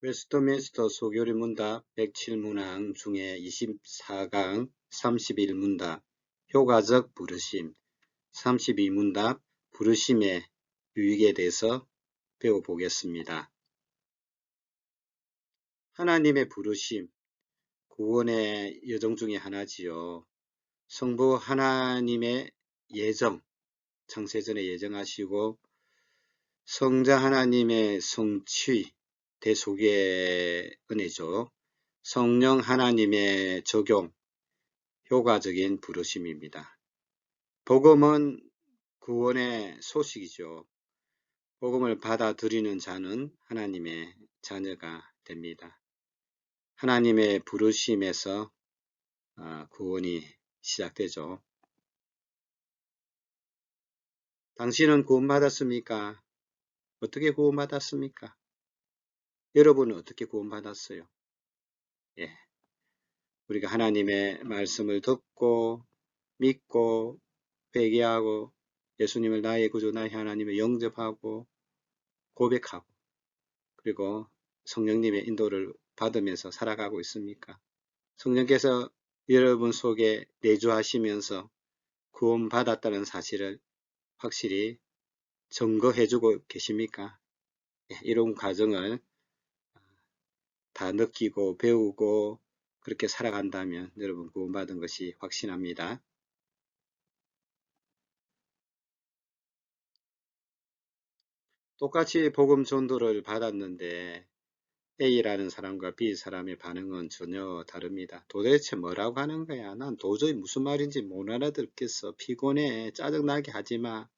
웨스트민스터 소교리 문답 107문항 중에 24강 31문답 효과적 부르심 32문답 부르심의 유익에 대해서 배워보겠습니다. 하나님의 부르심, 구원의 여정 중에 하나지요. 성부 하나님의 예정, 창세전에 예정하시고 성자 하나님의 성취, 대속의 은혜죠. 성령 하나님의 적용, 효과적인 부르심입니다. 복음은 구원의 소식이죠. 복음을 받아들이는 자는 하나님의 자녀가 됩니다. 하나님의 부르심에서 구원이 시작되죠. 당신은 구원받았습니까? 어떻게 구원받았습니까? 여러분은 어떻게 구원받았어요? 예. 우리가 하나님의 말씀을 듣고 믿고 회개하고 예수님을 나의 구주 나의 하나님을 영접하고 고백하고 그리고 성령님의 인도를 받으면서 살아가고 있습니까? 성령께서 여러분 속에 내주하시면서 구원받았다는 사실을 확실히 증거해주고 계십니까? 이런 과정을 다 느끼고 배우고 그렇게 살아간다면 여러분 구원받은 것이 확신합니다. 똑같이 복음 전도를 받았는데 A라는 사람과 B 사람의 반응은 전혀 다릅니다. 도대체 뭐라고 하는 거야? 난 도저히 무슨 말인지 못 알아듣겠어. 피곤해. 짜증나게 하지마.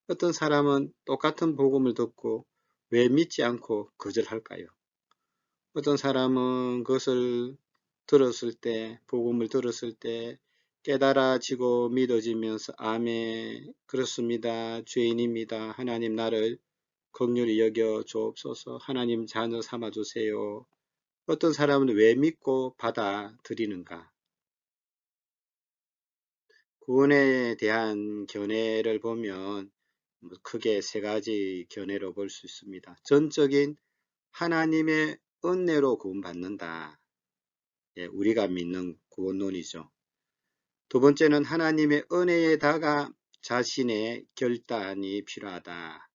어떤 사람은 똑같은 복음을 듣고 왜 믿지 않고 거절할까요? 어떤 사람은 그것을 들었을 때, 복음을 들었을 때 깨달아지고 믿어지면서 아멘, 그렇습니다. 죄인입니다. 하나님 나를 긍휼히 여겨 주옵소서. 하나님 자녀 삼아 주세요. 어떤 사람은 왜 믿고 받아들이는가? 구원에 대한 견해를 보면 크게 세 가지 견해로 볼 수 있습니다. 전적인 하나님의 은혜로 구원받는다. 우리가 믿는 구원론이죠. 두 번째는 하나님의 은혜에다가 자신의 결단이 필요하다.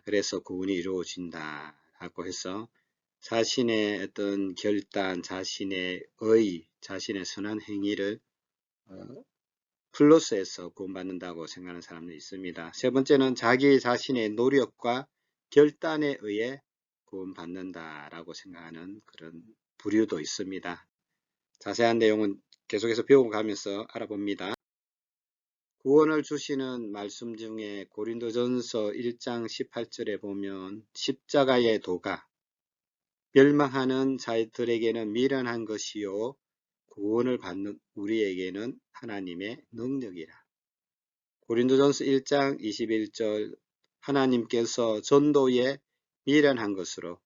그래서 구원이 이루어진다. 라고 해서 자신의 어떤 결단, 자신의 의, 자신의 선한 행위를 플러스해서 구원받는다고 생각하는 사람도 있습니다. 세 번째는 자기 자신의 노력과 결단에 의해 구원받는다라고 생각하는 그런 부류도 있습니다. 자세한 내용은 계속해서 배워가면서 알아봅니다. 구원을 주시는 말씀 중에 고린도전서 1장 18절에 보면 십자가의 도가 멸망하는 자들에게는 미련한 것이요 구원을 받는 우리에게는 하나님의 능력이라. 고린도전서 1장 21절 하나님께서 전도에 미련한 것으로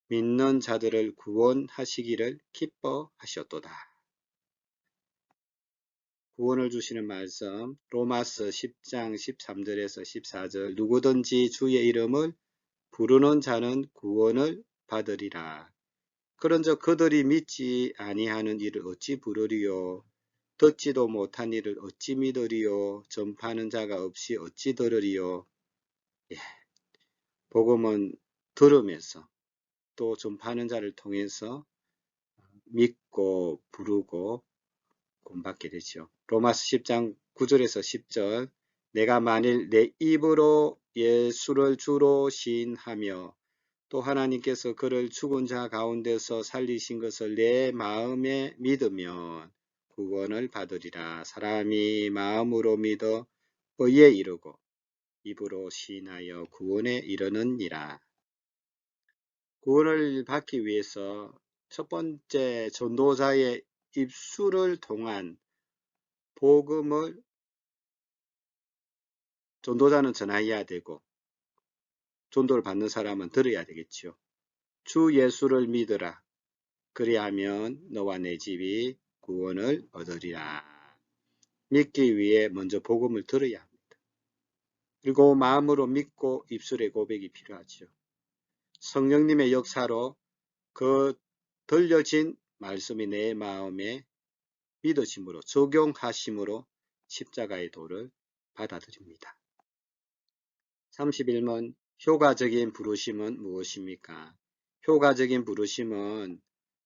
믿는 자들을 구원하시기를 기뻐하셨도다. 구원을 주시는 말씀 로마서 10장 13절에서 14절 누구든지 주의 이름을 부르는 자는 구원을 받으리라. 그런즉 그들이 믿지 아니하는 일을 어찌 부르리요? 듣지도 못한 일을 어찌 믿으리요? 전파하는 자가 없이 어찌 들으리요? 복음은 들으면서 또 전파하는 자를 통해서 믿고 부르고 구원받게 되죠. 로마서 10장 9절에서 10절 내가 만일 내 입으로 예수를 주로 시인하며 또 하나님께서 그를 죽은 자 가운데서 살리신 것을 내 마음에 믿으면 구원을 받으리라. 사람이 마음으로 믿어 의에 이르고 입으로 시인하여 구원에 이르느니라. 구원을 받기 위해서 첫 번째 전도자의 입술을 통한 복음을 전도자는 전해야 되고 전도를 받는 사람은 들어야 되겠죠. 주 예수를 믿으라. 그리하면 너와 내 집이 구원을 얻으리라. 믿기 위해 먼저 복음을 들어야 합니다. 그리고 마음으로 믿고 입술의 고백이 필요하죠. 성령님의 역사로 그 들려진 말씀이 내 마음에 믿어짐으로 적용하심으로 십자가의 도를 받아들입니다. 31번 효과적인 부르심은 무엇입니까? 효과적인 부르심은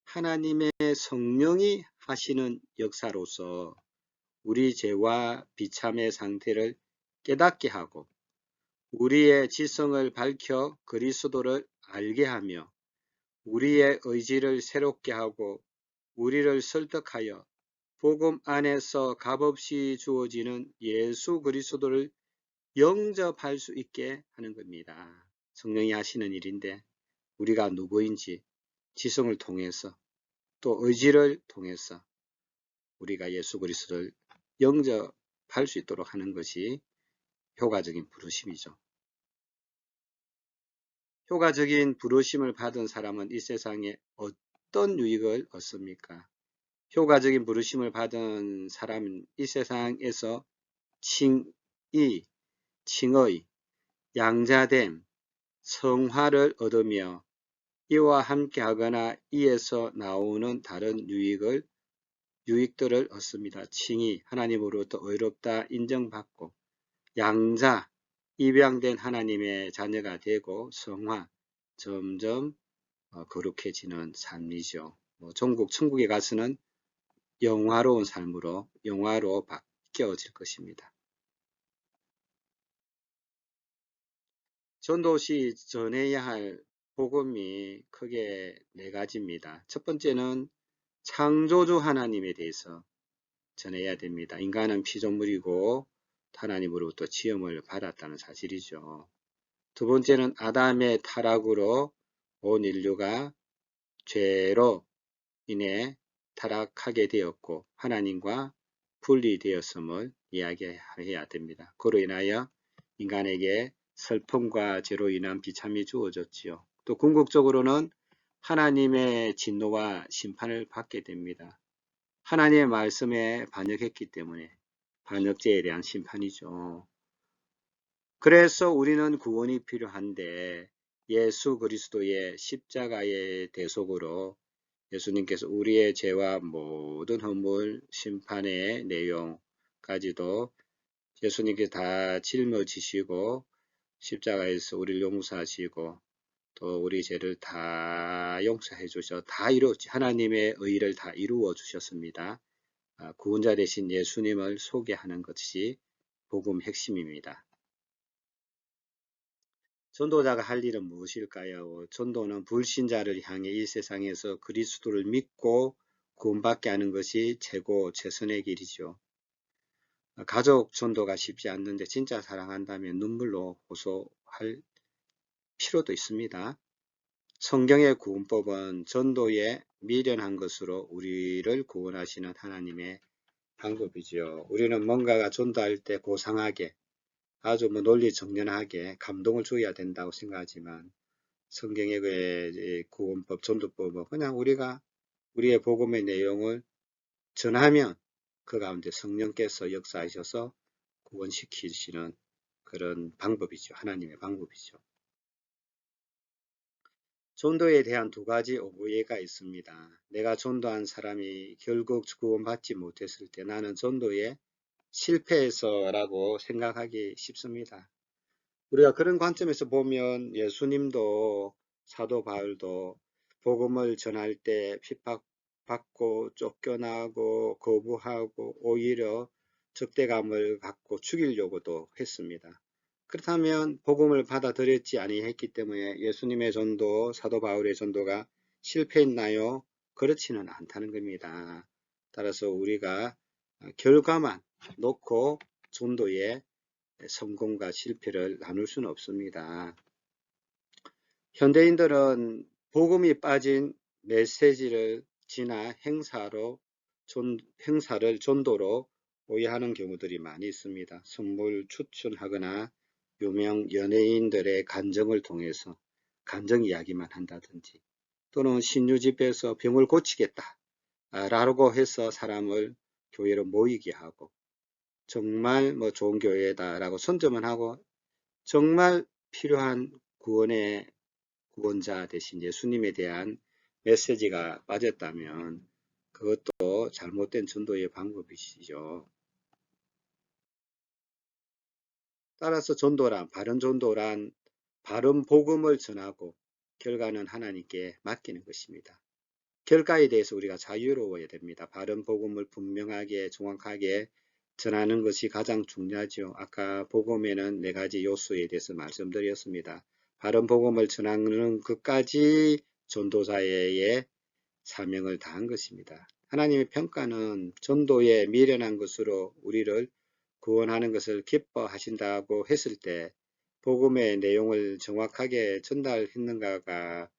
하나님의 성령이 하시는 역사로서 우리 죄와 비참의 상태를 깨닫게 하고 우리의 지성을 밝혀 그리스도를 알게 하며 우리의 의지를 새롭게 하고 우리를 설득하여 복음 안에서 값없이 주어지는 예수 그리스도를 영접할 수 있게 하는 겁니다. 성령이 하시는 일인데 우리가 누구인지 지성을 통해서 또 의지를 통해서 우리가 예수 그리스도를 영접할 수 있도록 하는 것이 효과적인 부르심이죠. 효과적인 부르심을 받은 사람은 이 세상에 어떤 유익을 얻습니까? 효과적인 부르심을 받은 사람은 이 세상에서 칭의, 양자됨, 성화를 얻으며 이와 함께 하거나 이에서 나오는 다른 유익들을 얻습니다. 칭의, 하나님으로부터 의롭다 인정받고 양자, 입양된 하나님의 자녀가 되고 성화, 점점 거룩해지는 삶이죠. 전국 천국에 가서는 영화로운 삶으로 영화로 바뀌어질 것입니다. 전도시 전해야 할 복음이 크게 네 가지입니다. 첫 번째는 창조주 하나님에 대해서 전해야 됩니다. 인간은 피조물이고 하나님으로부터 지음을 받았다는 사실이죠. 두 번째는 아담의 타락으로 온 인류가 죄로 인해 타락하게 되었고 하나님과 분리되었음을 이야기해야 됩니다. 그로 인하여 인간에게 슬픔과 죄로 인한 비참이 주어졌지요. 또 궁극적으로는 하나님의 진노와 심판을 받게 됩니다. 하나님의 말씀에 반역했기 때문에 반역죄에 대한 심판이죠. 그래서 우리는 구원이 필요한데 예수 그리스도의 십자가의 대속으로 예수님께서 우리의 죄와 모든 허물, 심판의 내용까지도 예수님께서 다 짊어지시고 십자가에서 우리를 용서하시고 또 우리 죄를 다 용서해 주셔 다 이루었지 하나님의 의를 다 이루어 주셨습니다. 구원자 되신 예수님을 소개하는 것이 복음 핵심입니다. 전도자가 할 일은 무엇일까요? 전도는 불신자를 향해 이 세상에서 그리스도를 믿고 구원받게 하는 것이 최선의 길이죠. 가족 전도가 쉽지 않는데 진짜 사랑한다면 눈물로 호소할 필요도 있습니다. 성경의 구원법은 전도에 미련한 것으로 우리를 구원하시는 하나님의 방법이죠. 우리는 뭔가가 전도할 때 고상하게 아주 논리정연하게 감동을 줘야 된다고 생각하지만 성경의 그 구원법, 전도법은 그냥 우리가 우리의 복음의 내용을 전하면 그 가운데 성령께서 역사하셔서 구원시키시는 그런 방법이죠. 하나님의 방법이죠. 전도에 대한 두 가지 오해가 있습니다. 내가 전도한 사람이 결국 구원받지 못했을 때 나는 전도에 실패해서라고 생각하기 쉽습니다. 우리가 그런 관점에서 보면 예수님도 사도 바울도 복음을 전할 때 핍박받고 쫓겨나고 거부하고 오히려 적대감을 갖고 죽이려고도 했습니다. 그렇다면 복음을 받아들였지 아니했기 때문에 예수님의 전도, 사도 바울의 전도가 실패했나요? 그렇지는 않다는 겁니다. 따라서 우리가 결과만 놓고 전도에 성공과 실패를 나눌 수는 없습니다. 현대인들은 복음이 빠진 메시지를 지나 행사를 전도로 오해하는 경우들이 많이 있습니다. 선물 추천하거나 유명 연예인들의 간증을 통해서 간증 이야기만 한다든지 또는 신유 집회에서 병을 고치겠다 라고 해서 사람을 교회로 모이게 하고 정말 좋은 교회다라고 선점을 하고 정말 필요한 구원자 대신 예수님에 대한 메시지가 빠졌다면 그것도 잘못된 전도의 방법이시죠. 따라서 전도란, 바른 전도란 바른 복음을 전하고 결과는 하나님께 맡기는 것입니다. 결과에 대해서 우리가 자유로워야 됩니다. 바른 복음을 분명하게 정확하게 전하는 것이 가장 중요하죠. 아까 복음에는 4가지 요소에 대해서 말씀드렸습니다. 바른 복음을 전하는 것까지 전도자의 사명을 다한 것입니다. 하나님의 평가는 전도에 미련한 것으로 우리를 구원하는 것을 기뻐하신다고 했을 때 복음의 내용을 정확하게 전달했는가가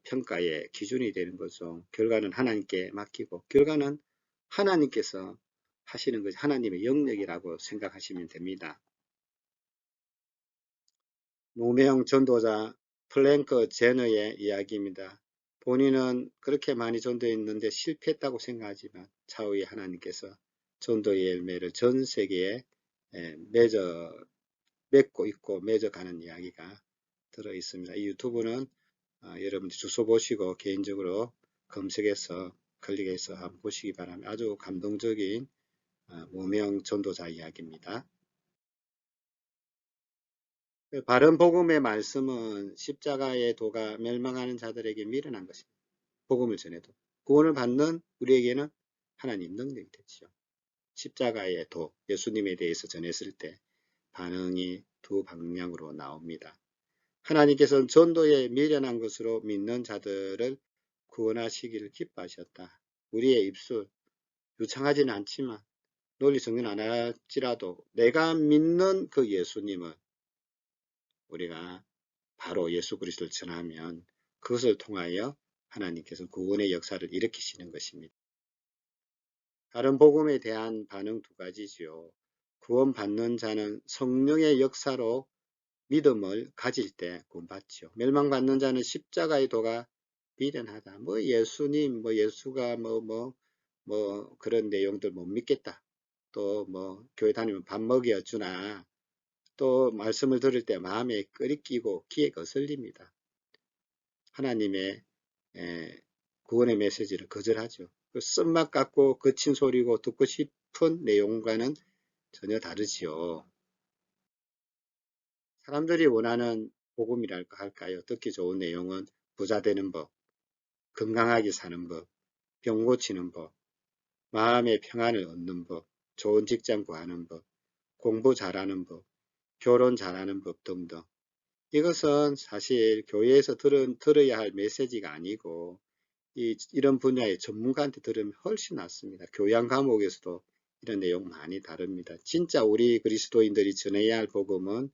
평가의 기준이 되는 거죠. 결과는 하나님께 맡기고 결과는 하나님께서 하시는 것이 하나님의 영역이라고 생각하시면 됩니다. 무명 전도자 플랭크 제너의 이야기입니다. 본인은 그렇게 많이 전도했는데 실패했다고 생각하지만 차후에 하나님께서 전도의 열매를 전 세계에 맺고 있고 맺어가는 이야기가 들어 있습니다. 이 유튜브는 여러분들 주소 보시고 개인적으로 검색해서 클릭해서 한번 보시기 바랍니다. 아주 감동적인 무명 전도자 이야기입니다. 바른 복음의 말씀은 십자가의 도가 멸망하는 자들에게 미련한 것입니다. 복음을 전해도 구원을 받는 우리에게는 하나님 능력이 되죠. 십자가의 도, 예수님에 대해서 전했을 때 반응이 두 방향으로 나옵니다. 하나님께서는 전도에 미련한 것으로 믿는 자들을 구원하시기를 기뻐하셨다. 우리의 입술, 유창하지는 않지만 논리 정연 안 할지라도 내가 믿는 그 예수님을 우리가 바로 예수 그리스도를 전하면 그것을 통하여 하나님께서 구원의 역사를 일으키시는 것입니다. 다른 복음에 대한 반응 2가지지요. 구원받는 자는 성령의 역사로 믿음을 가질 때 구원받죠. 멸망받는 자는 십자가의 도가 미련하다. 뭐 예수님, 뭐 예수가 뭐 그런 내용들 못 믿겠다. 또 뭐 교회 다니면 밥 먹여주나 또 말씀을 들을 때 마음에 끓이끼고 귀에 거슬립니다. 하나님의 구원의 메시지를 거절하죠. 그 쓴맛 같고 거친 소리고 듣고 싶은 내용과는 전혀 다르지요. 사람들이 원하는 복음이랄까 할까요? 듣기 좋은 내용은 부자 되는 법, 건강하게 사는 법, 병 고치는 법, 마음의 평안을 얻는 법, 좋은 직장 구하는 법, 공부 잘하는 법, 결혼 잘하는 법 등등. 이것은 사실 교회에서 들어야 할 메시지가 아니고 이런 분야의 전문가한테 들으면 훨씬 낫습니다. 교양 과목에서도 이런 내용 많이 다릅니다. 진짜 우리 그리스도인들이 전해야 할 복음은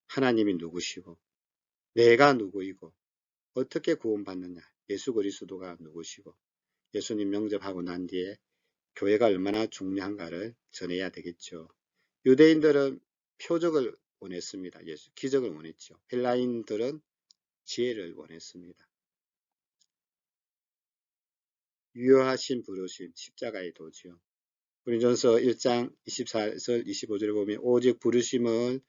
하나님이 누구시고 내가 누구이고 어떻게 구원받느냐, 예수 그리스도가 누구시고 예수님 영접하고 난 뒤에 교회가 얼마나 중요한가를 전해야 되겠죠. 유대인들은 표적을 원했습니다. 예수 기적을 원했죠. 헬라인들은 지혜를 원했습니다. 유효하신 부르심, 십자가의 도지요. 고린전서 1장 24절 25절에 보면 오직 부르심을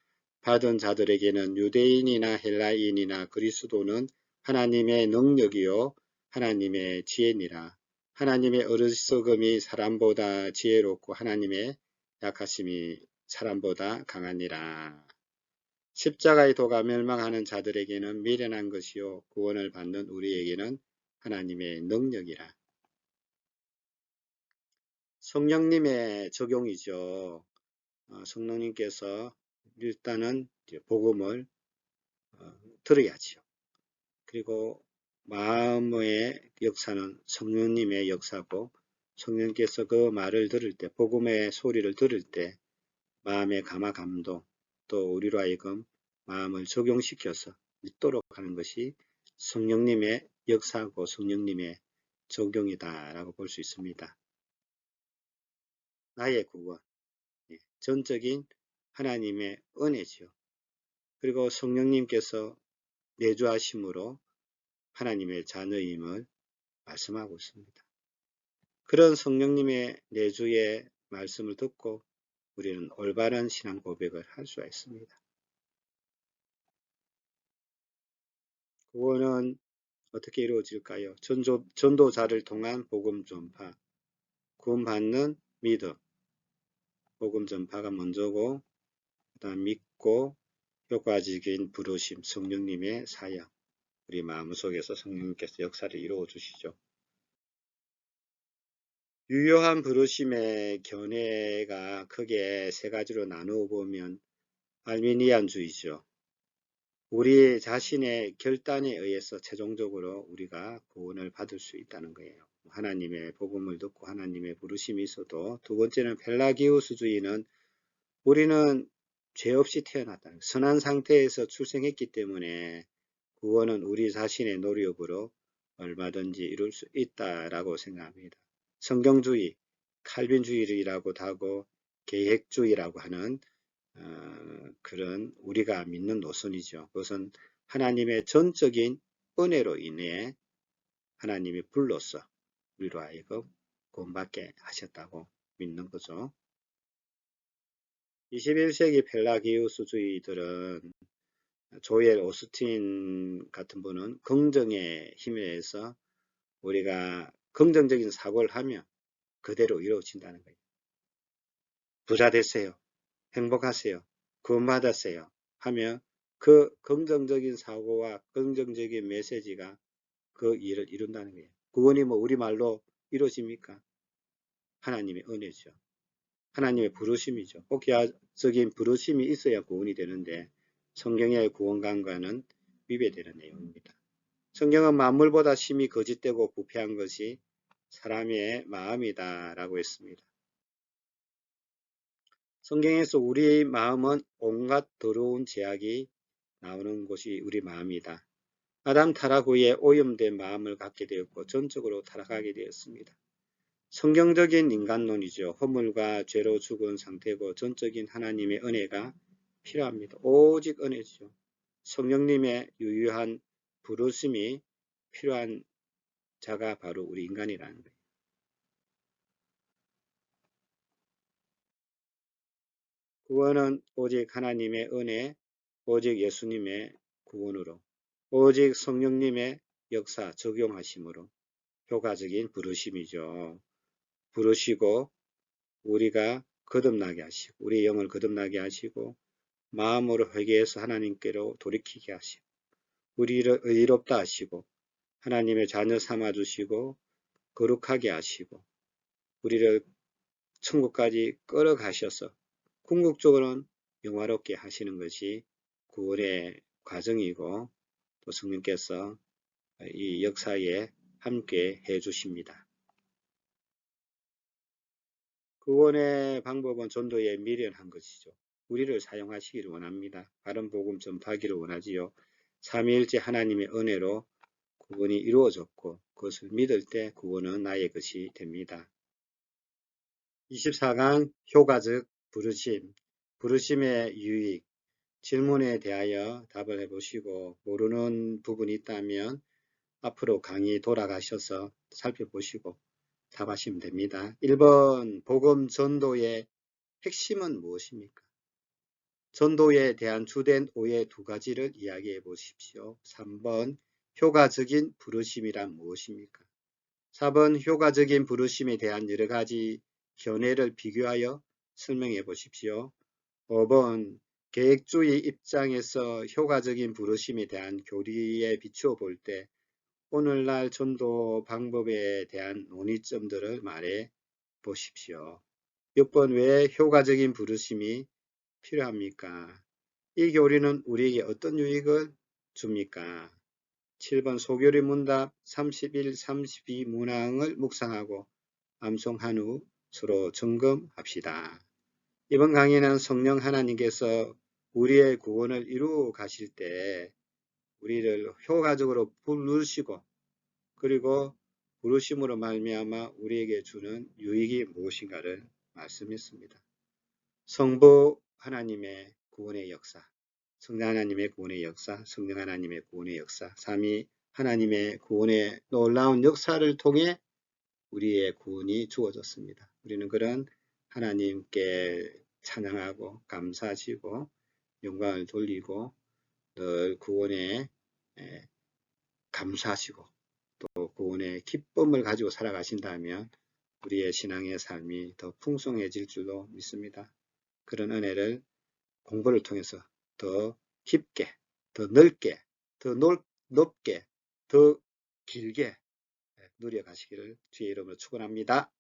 받은 자들에게는 유대인이나 헬라인이나 그리스도는 하나님의 능력이요 하나님의 지혜니라. 하나님의 어리석음이 사람보다 지혜롭고 하나님의 약하심이 사람보다 강하니라. 십자가의 도가 멸망하는 자들에게는 미련한 것이요 구원을 받는 우리에게는 하나님의 능력이라. 성령님의 적용이죠. 성령님께서 일단은 복음을 들어야지요. 그리고 마음의 역사는 성령님의 역사고 성령께서 그 말을 들을 때 복음의 소리를 들을 때 마음의 감화 감동 또 우리로 하여금 마음을 적용시켜서 믿도록 하는 것이 성령님의 역사고 성령님의 적용이다라고 볼 수 있습니다. 나의 구원, 전적인 하나님의 은혜지요. 그리고 성령님께서 내주하심으로 하나님의 자녀임을 말씀하고 있습니다. 그런 성령님의 내주의 말씀을 듣고 우리는 올바른 신앙 고백을 할 수가 있습니다. 구원은 어떻게 이루어질까요? 전도자를 통한 복음 전파, 구원받는 믿음, 복음 전파가 먼저고, 그 다음 믿고 효과적인 부르심, 성령님의 사역, 우리 마음속에서 성령님께서 역사를 이루어 주시죠. 유효한 부르심의 견해가 크게 세 가지로 나누어 보면 알미니안주의죠. 우리 자신의 결단에 의해서 최종적으로 우리가 구원을 받을 수 있다는 거예요. 하나님의 복음을 듣고 하나님의 부르심이 있어도, 두 번째는 펠라기우스주의는 우리는 죄 없이 태어났다. 선한 상태에서 출생했기 때문에 구원은 우리 자신의 노력으로 얼마든지 이룰 수 있다라고 생각합니다. 성경주의, 칼빈주의라고도 하고 계획주의라고 하는 그런 우리가 믿는 노선이죠. 그것은 하나님의 전적인 은혜로 인해 하나님이 불러서 우리로 하여금 구원받게 하셨다고 믿는 거죠. 21세기 펠라기우스주의들은 조엘 오스틴 같은 분은 긍정의 힘에 의해서 우리가 긍정적인 사고를 하면 그대로 이루어진다는 거예요. 부자 되세요. 행복하세요. 구원받았어요. 하며 그 긍정적인 사고와 긍정적인 메시지가 그 일을 이룬다는 거예요. 구원이 뭐 우리말로 이루어집니까? 하나님의 은혜죠. 하나님의 부르심이죠. 복야적인 부르심이 있어야 구원이 되는데 성경의 구원관과는 위배되는 내용입니다. 성경은 만물보다 심히 거짓되고 부패한 것이 사람의 마음이다 라고 했습니다. 성경에서 우리의 마음은 온갖 더러운 제약이 나오는 곳이 우리 마음이다. 아담 타락 후에 오염된 마음을 갖게 되었고 전적으로 타락하게 되었습니다. 성경적인 인간론이죠. 허물과 죄로 죽은 상태고 전적인 하나님의 은혜가 필요합니다. 오직 은혜죠. 성령님의 유유한 부르심이 필요한 자가 바로 우리 인간이라는 거예요. 구원은 오직 하나님의 은혜, 오직 예수님의 구원으로, 오직 성령님의 역사 적용하심으로 효과적인 부르심이죠. 부르시고 우리가 거듭나게 하시고 우리의 영을 거듭나게 하시고 마음으로 회개해서 하나님께로 돌이키게 하시고 우리를 의롭다 하시고 하나님의 자녀 삼아주시고 거룩하게 하시고 우리를 천국까지 끌어가셔서 궁극적으로는 영화롭게 하시는 것이 구원의 과정이고 또 성령께서 이 역사에 함께 해주십니다. 구원의 방법은 전도에 미련한 것이죠. 우리를 사용하시기를 원합니다. 바른 복음 전파하기를 원하지요. 삼위일체 하나님의 은혜로 구원이 이루어졌고 그것을 믿을 때 구원은 나의 것이 됩니다. 24강 효과적 부르심, 부르심의 유익, 질문에 대하여 답을 해보시고 모르는 부분이 있다면 앞으로 강의 돌아가셔서 살펴보시고 답하시면 됩니다. 1번 복음 전도의 핵심은 무엇입니까? 전도에 대한 주된 오해 두 가지를 이야기해 보십시오. 3번 효과적인 부르심이란 무엇입니까? 4번 효과적인 부르심에 대한 여러 가지 견해를 비교하여 설명해 보십시오. 5번 계획주의 입장에서 효과적인 부르심에 대한 교리에 비추어 볼 때 오늘날 전도 방법에 대한 논의점들을 말해 보십시오. 6번 왜 효과적인 부르심이 필요합니까? 이 교리는 우리에게 어떤 유익을 줍니까? 7번 소교리 문답 31, 32 문항을 묵상하고 암송한 후 서로 점검합시다. 이번 강의는 성령 하나님께서 우리의 구원을 이루어 가실 때 우리를 효과적으로 부르시고 그리고 부르심으로 말미암아 우리에게 주는 유익이 무엇인가를 말씀했습니다. 성부 하나님의 구원의 역사, 성자 하나님의 구원의 역사, 성령 하나님의 구원의 역사, 삼위 하나님의 구원의 놀라운 역사를 통해 우리의 구원이 주어졌습니다. 우리는 그런 하나님께 찬양하고 감사하시고 영광을 돌리고 늘 구원의 감사하시고 또 구원의 기쁨을 가지고 살아가신다면 우리의 신앙의 삶이 더 풍성해질 줄로 믿습니다. 그런 은혜를 공부를 통해서 더 깊게, 더 넓게, 더 높게, 더 길게 누려가시기를 주의 이름으로 축원합니다.